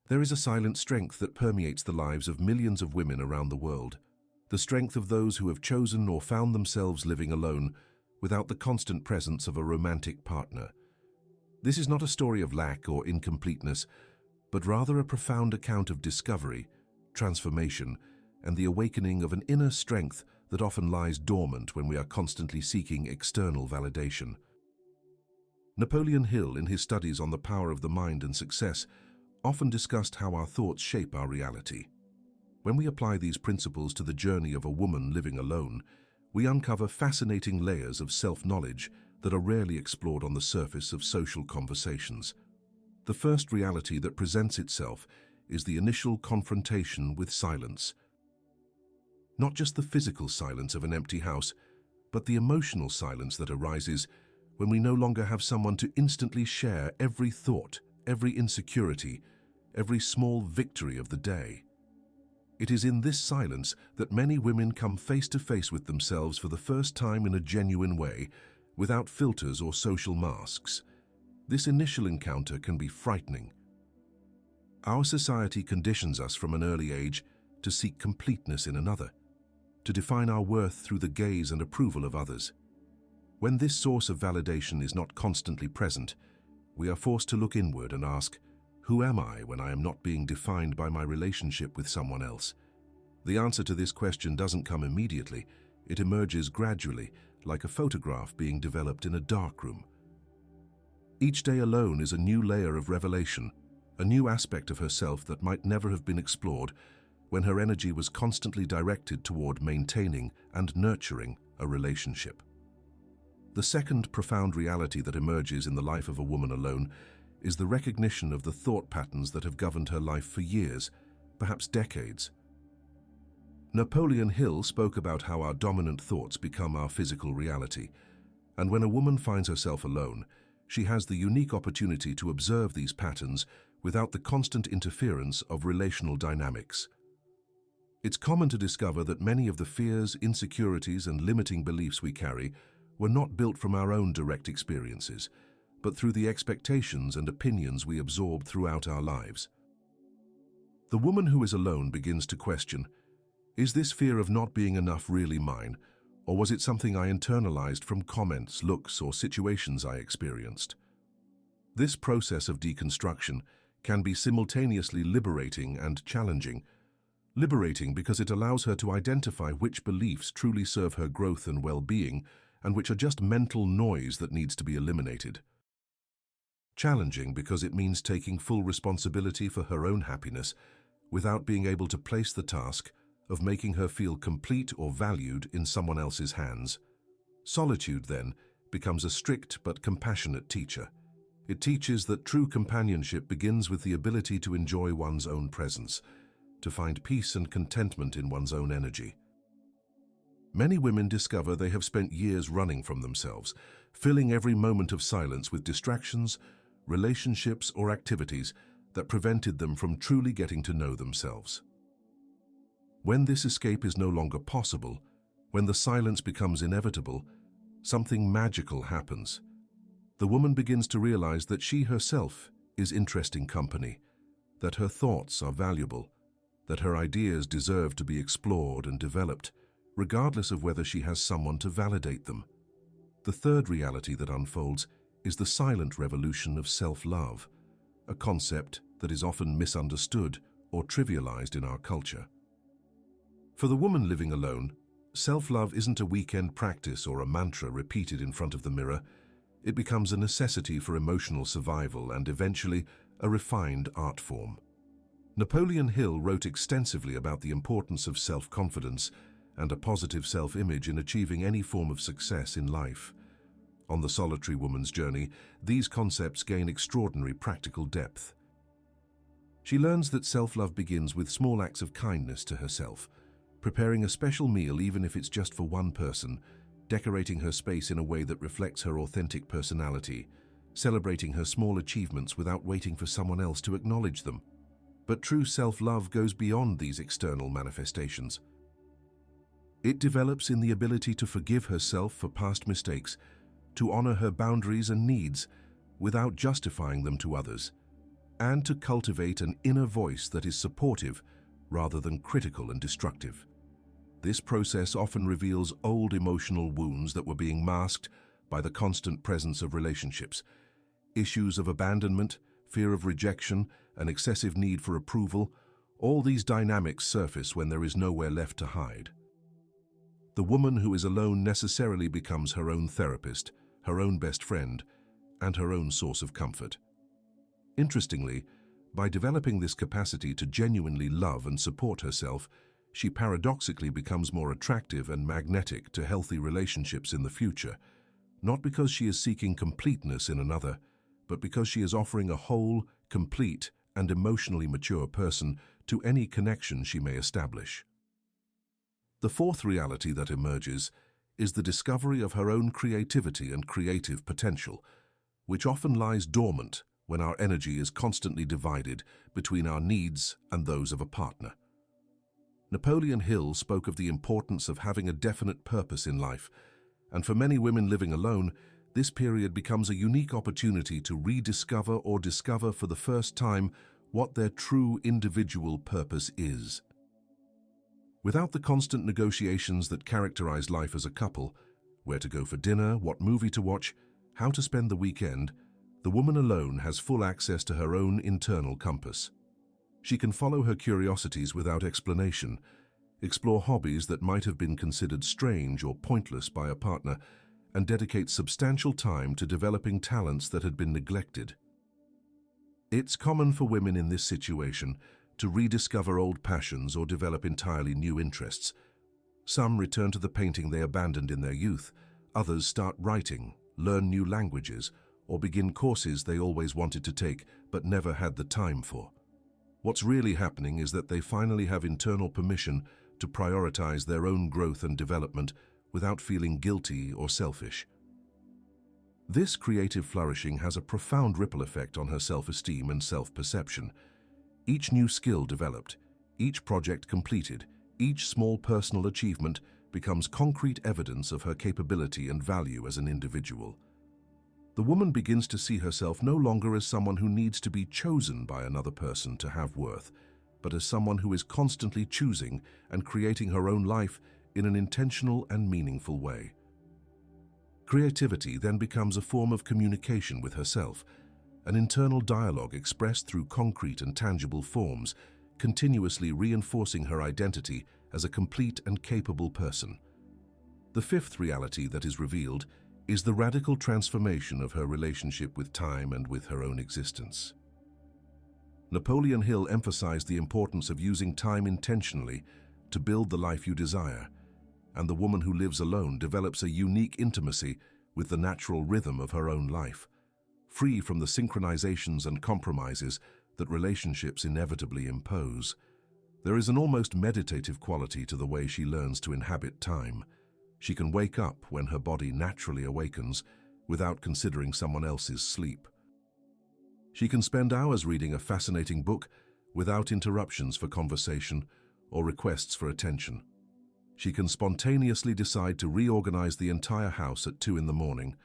There is a silent strength that permeates the lives of millions of women around the world, the strength of those who have chosen or found themselves living alone without the constant presence of a romantic partner. This is not a story of lack or incompleteness, but rather a profound account of discovery, transformation, and the awakening of an inner strength that often lies dormant when we are constantly seeking external validation. Napoleon Hill, in his studies on the power of the mind and success, often discussed how our thoughts shape our reality. When we apply these principles to the journey of a woman living alone, we uncover fascinating layers of self-knowledge that are rarely explored on the surface of social conversations. The first reality that presents itself is the initial confrontation with silence. Not just the physical silence of an empty house, but the emotional silence that arises when we no longer have someone to instantly share every thought, every insecurity, every small victory of the day. It is in this silence that many women come face to face with themselves for the first time in a genuine way, without filters or social masks. This initial encounter can be frightening. Our society conditions us from an early age to seek completeness in another, to define our worth through the gaze and approval of others. When this source of validation is not constantly present, we are forced to look inward and ask, who am I when I am not being defined by my relationship with someone else? The answer to this question doesn't come immediately. It emerges gradually, like a photograph being developed in a darkroom. Each day alone is a new layer of revelation, a new aspect of herself that might never have been explored when her energy was constantly directed toward maintaining and nurturing a relationship. The second profound reality that emerges in the life of a woman alone is the recognition of the thought patterns that have governed her life for years, perhaps decades. Napoleon Hill spoke about how our dominant thoughts become our physical reality, and when a woman finds herself alone, she has the unique opportunity to observe these patterns without the constant interference of relational dynamics. It's common to discover that many of the fears, insecurities, and limiting beliefs we carry were not built from our own direct experiences, but through the expectations and opinions we absorb throughout our lives. The woman who is alone begins to question, is this fear of not being enough really mine, or was it something I internalized from comments, looks, or situations I experienced? This process of deconstruction can be simultaneously liberating and challenging. Liberating because it allows her to identify which beliefs truly serve her growth and well-being, and which are just mental noise that needs to be eliminated. Challenging because it means taking full responsibility for her own happiness without being able to place the task of making her feel complete or valued in someone else's hands. Solitude, then, becomes a strict but compassionate teacher. It teaches that true companionship begins with the ability to enjoy one's own presence, to find peace and contentment in one's own energy. Many women discover they have spent years running from themselves, filling every moment of silence with distractions, relationships, or activities that prevented them from truly getting to know themselves. When this escape is no longer possible, when the silence becomes inevitable, something magical happens. The woman begins to realize that she herself is interesting company, that her thoughts are valuable, that her ideas deserve to be explored and developed, regardless of whether she has someone to validate them. The third reality that unfolds is the silent revolution of self-love, a concept that is often misunderstood or trivialized in our culture. For the woman living alone, self-love isn't a weekend practice or a mantra repeated in front of the mirror. It becomes a necessity for emotional survival and eventually a refined art form. Napoleon Hill wrote extensively about the importance of self-confidence and a positive self-image in achieving any form of success in life. On the solitary woman's journey, these concepts gain extraordinary practical depth. She learns that self-love begins with small acts of kindness to herself, preparing a special meal even if it's just for one person, decorating her space in a way that reflects her authentic personality, celebrating her small achievements without waiting for someone else to acknowledge them. But true self-love goes beyond these external manifestations. It develops in the ability to forgive herself for past mistakes, to honor her boundaries and needs without justifying them to others, and to cultivate an inner voice that is supportive rather than critical and destructive. This process often reveals old emotional wounds that were being masked by the constant presence of relationships. Issues of abandonment, fear of rejection, and excessive need for approval, all these dynamics surface when there is nowhere left to hide. The woman who is alone necessarily becomes her own therapist, her own best friend, and her own source of comfort. Interestingly, by developing this capacity to genuinely love and support herself, she paradoxically becomes more attractive and magnetic to healthy relationships in the future, not because she is seeking completeness in another, but because she is offering a whole, complete, and emotionally mature person to any connection she may establish. The fourth reality that emerges is the discovery of her own creativity and creative potential, which often lies dormant when our energy is constantly divided between our needs and those of a partner. Napoleon Hill spoke of the importance of having a definite purpose in life, and for many women living alone, this period becomes a unique opportunity to rediscover or discover for the first time what their true individual purpose is. Without the constant negotiations that characterize life as a couple, where to go for dinner, what movie to watch, how to spend the weekend, the woman alone has full access to her own internal compass. She can follow her curiosities without explanation, explore hobbies that might have been considered strange or pointless by a partner, and dedicate substantial time to developing talents that had been neglected. It's common for women in this situation to rediscover old passions or develop entirely new interests. Some return to the painting they abandoned in their youth, others start writing, learn new languages, or begin courses they always wanted to take but never had the time for. What's really happening is that they finally have internal permission to prioritize their own growth and development without feeling guilty or selfish. This creative flourishing has a profound ripple effect on her self-esteem and self-perception. Each new skill developed, each project completed, each small personal achievement becomes concrete evidence of her capability and value as an individual. The woman begins to see herself no longer as someone who needs to be chosen by another person to have worth, but as someone who is constantly choosing and creating her own life in an intentional and meaningful way. Creativity then becomes a form of communication with herself, an internal dialogue expressed through concrete and tangible forms, continuously reinforcing her identity as a complete and capable person. The fifth reality that is revealed is the radical transformation of her relationship with time and with her own existence. Napoleon Hill emphasized the importance of using time intentionally to build the life you desire, and the woman who lives alone develops a unique intimacy with the natural rhythm of her own life, free from the synchronizations and compromises that relationships inevitably impose. There is an almost meditative quality to the way she learns to inhabit time. She can wake up when her body naturally awakens without considering someone else's sleep. She can spend hours reading a fascinating book without interruptions for conversation or requests for attention. She can spontaneously decide to reorganize the entire house at 2 in the morning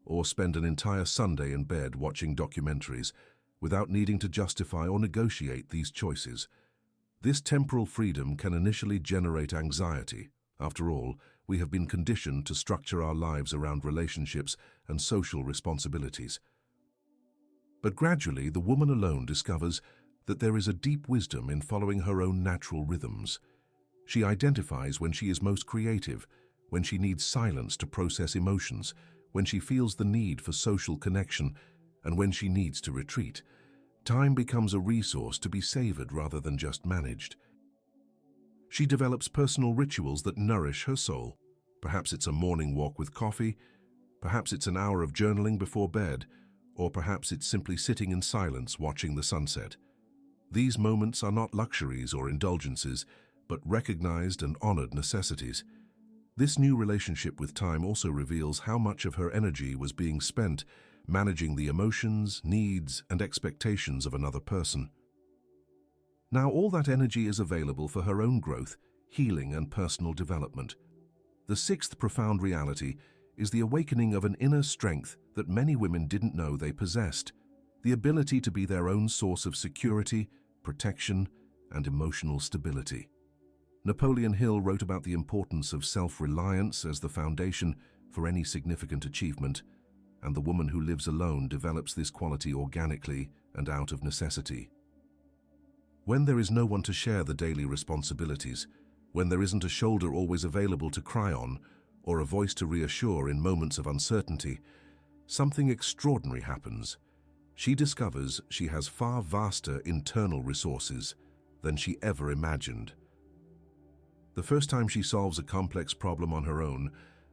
or spend an entire Sunday in bed watching documentaries without needing to justify or negotiate these choices. This temporal freedom can initially generate anxiety. After all, we have been conditioned to structure our lives around relationships and social responsibilities. But gradually, the woman alone discovers that there is a deep wisdom in following her own natural rhythms. She identifies when she is most creative, when she needs silence to process emotions, when she feels the need for social connection, and when she needs to retreat. Time becomes a resource to be savored rather than just managed. She develops personal rituals that nourish her soul. Perhaps it's a morning walk with coffee, perhaps it's an hour of journaling before bed, or perhaps it's simply sitting in silence watching the sunset. These moments are not luxuries or indulgences, but recognized and honored necessities. This new relationship with time also reveals how much of her energy was being spent managing the emotions, needs, and expectations of another person. Now all that energy is available for her own growth, healing, and personal development. The sixth profound reality is the awakening of an inner strength that many women didn't know they possessed. the ability to be their own source of security, protection, and emotional stability. Napoleon Hill wrote about the importance of self-reliance as the foundation for any significant achievement, and the woman who lives alone develops this quality organically and out of necessity. When there is no one to share the daily responsibilities, when there isn't a shoulder always available to cry on, or a voice to reassure in moments of uncertainty, something extraordinary happens. She discovers she has far vaster internal resources than she ever imagined. The first time she solves a complex problem on her own,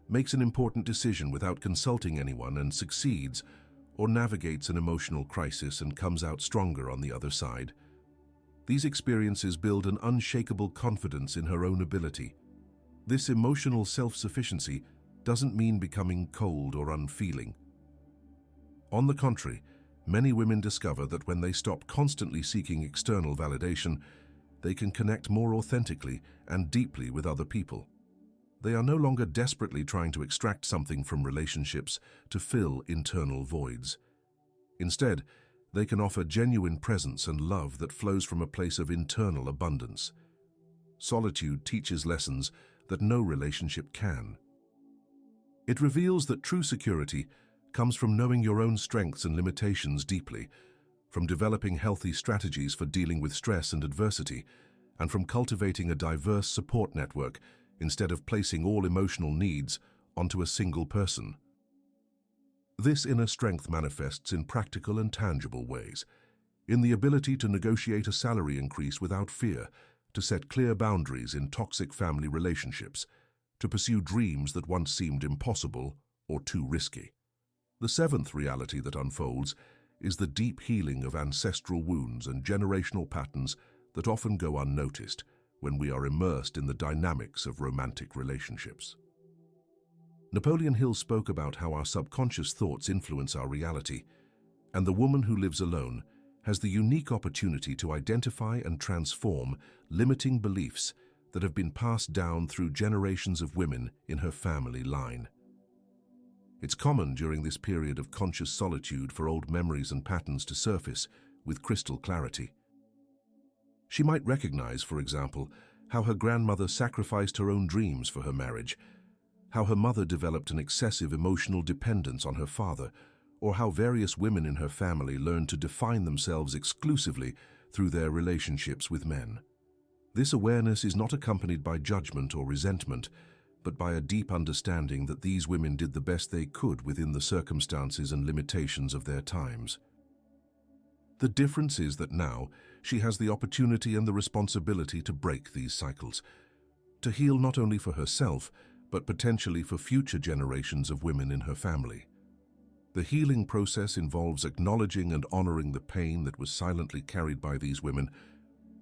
makes an important decision without consulting anyone and succeeds, or navigates an emotional crisis and comes out stronger on the other side. These experiences build an unshakable confidence in her own ability. This emotional self-sufficiency doesn't mean becoming cold or unfeeling. On the contrary, many women discover that when they stop constantly seeking external validation, they can connect more authentically and deeply with other people. They are no longer desperately trying to extract something from relationships to fill internal voids. Instead, they can offer genuine presence and love that flows from a place of internal abundance. Solitude teaches lessons that no relationship can. It reveals that true security comes from knowing your own strengths and limitations deeply, from developing healthy strategies for dealing with stress and adversity, and from cultivating a diverse support network instead of placing all emotional needs onto a single person. This inner strength manifests in practical and tangible ways, in the ability to negotiate a salary increase without fear, to set clear boundaries in toxic family relationships, to pursue dreams that once seemed impossible or too risky. The seventh reality that unfolds is the deep healing of ancestral wounds and generational patterns that often go unnoticed when we are immersed in the dynamics of romantic relationships. Napoleon Hill spoke about how our subconscious thoughts influence our reality, and the woman who lives alone has the unique opportunity to identify and transform limiting beliefs that have been passed down through generations of women in her family line. It's common during this period of conscious solitude for old memories and patterns to surface with crystal clarity. She might recognize, for example, how her grandmother sacrificed her own dreams for her marriage, how her mother developed an excessive emotional dependence on her father, or how various women in her family learned to define themselves exclusively through their relationships with men. This awareness is not accompanied by judgment or resentment, but by a deep understanding that these women did the best they could within the circumstances and limitations of their times. The difference is that now she has the opportunity and the responsibility to break these cycles, to heal not only for herself, but potentially for future generations of women in her family. The healing process involves acknowledging and honoring the pain that was silently carried by these women,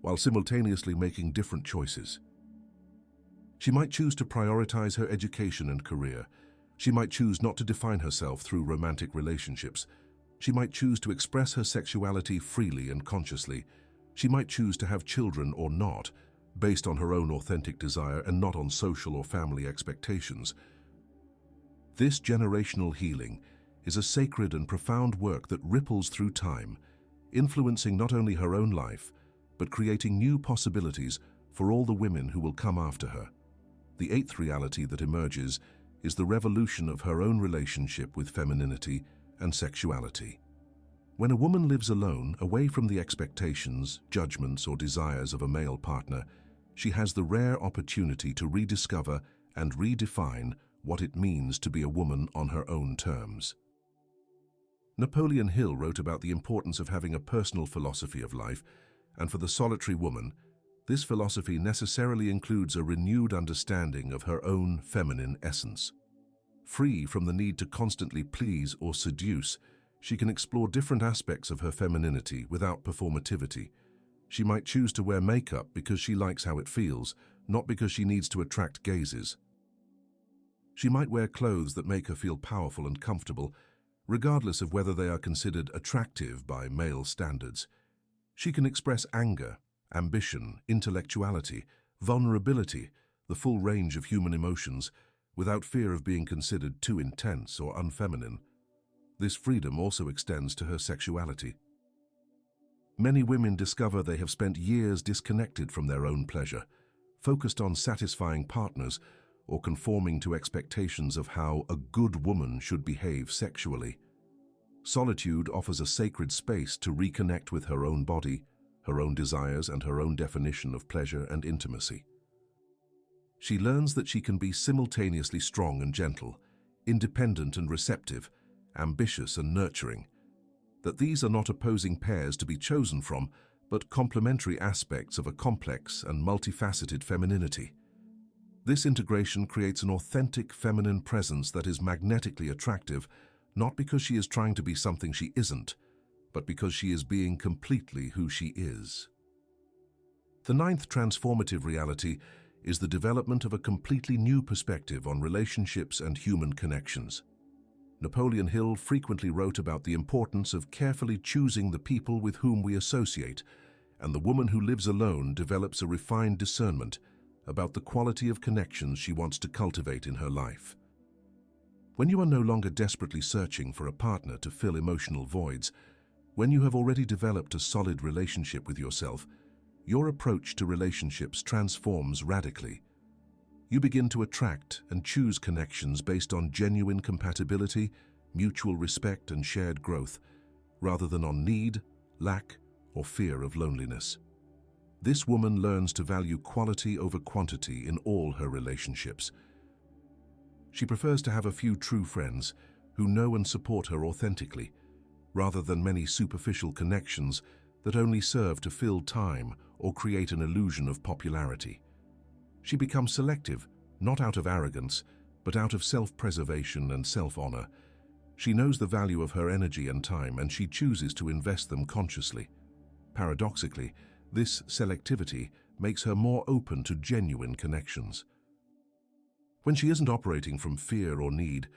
while simultaneously making different choices. She might choose to prioritize her education and career. She might choose not to define herself through romantic relationships. She might choose to express her sexuality freely and consciously. She might choose to have children or not, based on her own authentic desire and not on social or family expectations. This generational healing is a sacred and profound work that ripples through time, influencing not only her own life, but creating new possibilities for all the women who will come after her. The eighth reality that emerges is the revolution of her own relationship with femininity and sexuality. When a woman lives alone, away from the expectations, judgments, or desires of a male partner, she has the rare opportunity to rediscover and redefine what it means to be a woman on her own terms. Napoleon Hill wrote about the importance of having a personal philosophy of life, and for the solitary woman, this philosophy necessarily includes a renewed understanding of her own feminine essence. Free from the need to constantly please or seduce, she can explore different aspects of her femininity without performativity. She might choose to wear makeup because she likes how it feels, not because she needs to attract gazes. She might wear clothes that make her feel powerful and comfortable, regardless of whether they are considered attractive by male standards. She can express anger, ambition, intellectuality, vulnerability, the full range of human emotions, without fear of being considered too intense or unfeminine. This freedom also extends to her sexuality. Many women discover they have spent years disconnected from their own pleasure, focused on satisfying partners or conforming to expectations of how a good woman should behave sexually. Solitude offers a sacred space to reconnect with her own body, her own desires, and her own definition of pleasure and intimacy. She learns that she can be simultaneously strong and gentle, independent and receptive, ambitious and nurturing, that these are not opposing pairs to be chosen from, but complementary aspects of a complex and multifaceted femininity. This integration creates an authentic feminine presence that is magnetically attractive, not because she is trying to be something she isn't, but because she is being completely who she is. The ninth transformative reality is the development of a completely new perspective on relationships and human connections. Napoleon Hill frequently wrote about the importance of carefully choosing the people with whom we associate, and the woman who lives alone develops a refined discernment about the quality of connections she wants to cultivate in her life. When you are no longer desperately searching for a partner to fill emotional voids, when you have already developed a solid relationship with yourself, your approach to relationships transforms radically. You begin to attract and choose connections based on genuine compatibility, mutual respect, and shared growth, rather than on need, lack, or fear of loneliness. This woman learns to value quality over quantity in all her relationships. She prefers to have a few true friends who know and support her authentically, rather than many superficial connections that only serve to fill time or create an illusion of popularity. She becomes selective, not out of arrogance, but out of self-preservation and self-honor. She knows the value of her energy and time, and she chooses to invest them consciously. Paradoxically, this selectivity makes her more open to genuine connections. When she isn't operating from fear or need,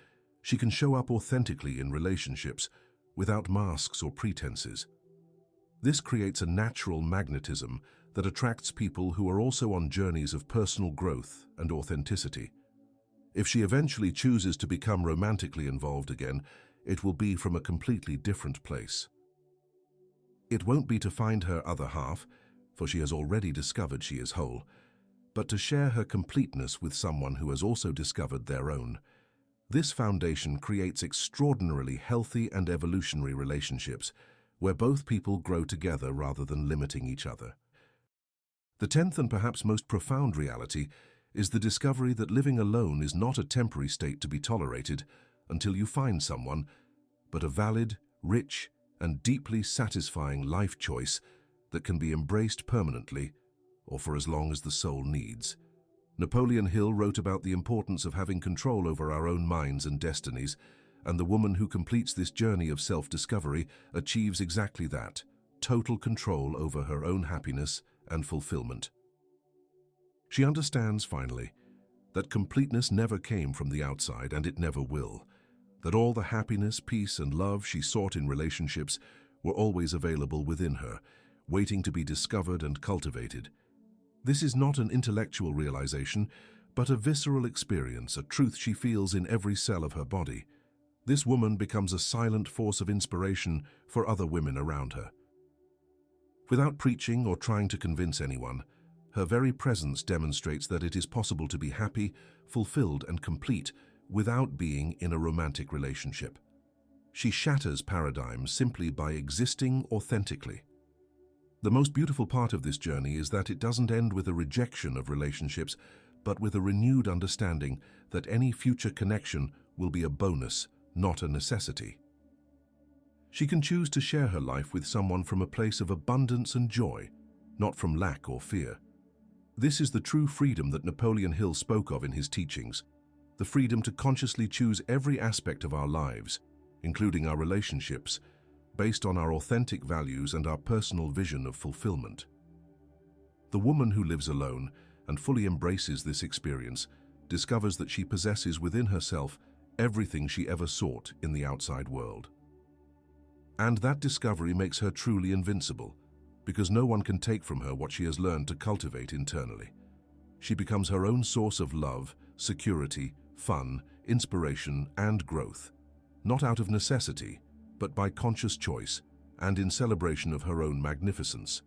she can show up authentically in relationships without masks or pretenses. This creates a natural magnetism that attracts people who are also on journeys of personal growth and authenticity. If she eventually chooses to become romantically involved again, it will be from a completely different place. It won't be to find her other half, for she has already discovered she is whole, but to share her completeness with someone who has also discovered their own. This foundation creates extraordinarily healthy and evolutionary relationships, where both people grow together rather than limiting each other. The 10th and perhaps most profound reality is the discovery that living alone is not a temporary state to be tolerated until you find someone, but a valid, rich, and deeply satisfying life choice that can be embraced permanently or for as long as the soul needs. Napoleon Hill wrote about the importance of having control over our own minds and destinies, and the woman who completes this journey of self-discovery achieves exactly that, total control over her own happiness and fulfillment. She understands, finally, that completeness never came from the outside, and it never will, that all the happiness, peace, and love she sought in relationships were always available within her, waiting to be discovered and cultivated. This is not an intellectual realization, but a visceral experience, a truth she feels in every cell of her body. This woman becomes a silent force of inspiration for other women around her. Without preaching or trying to convince anyone, her very presence demonstrates that it is possible to be happy, fulfilled, and complete without being in a romantic relationship. She shatters paradigms simply by existing authentically. The most beautiful part of this journey is that it doesn't end with a rejection of relationships, but with a renewed understanding that any future connection will be a bonus, not a necessity. She can choose to share her life with someone from a place of abundance and joy, not from lack or fear. This is the true freedom that Napoleon Hill spoke of in his teachings, the freedom to consciously choose every aspect of our lives, including our relationships, based on our authentic values and our personal vision of fulfillment. The woman who lives alone and fully embraces this experience discovers that she possesses within herself everything she ever sought in the outside world. And that discovery makes her truly invincible, because no one can take from her what she has learned to cultivate internally. She becomes her own source of love, security, fun, inspiration, and growth. not out of necessity, but by conscious choice and in celebration of her own magnificence.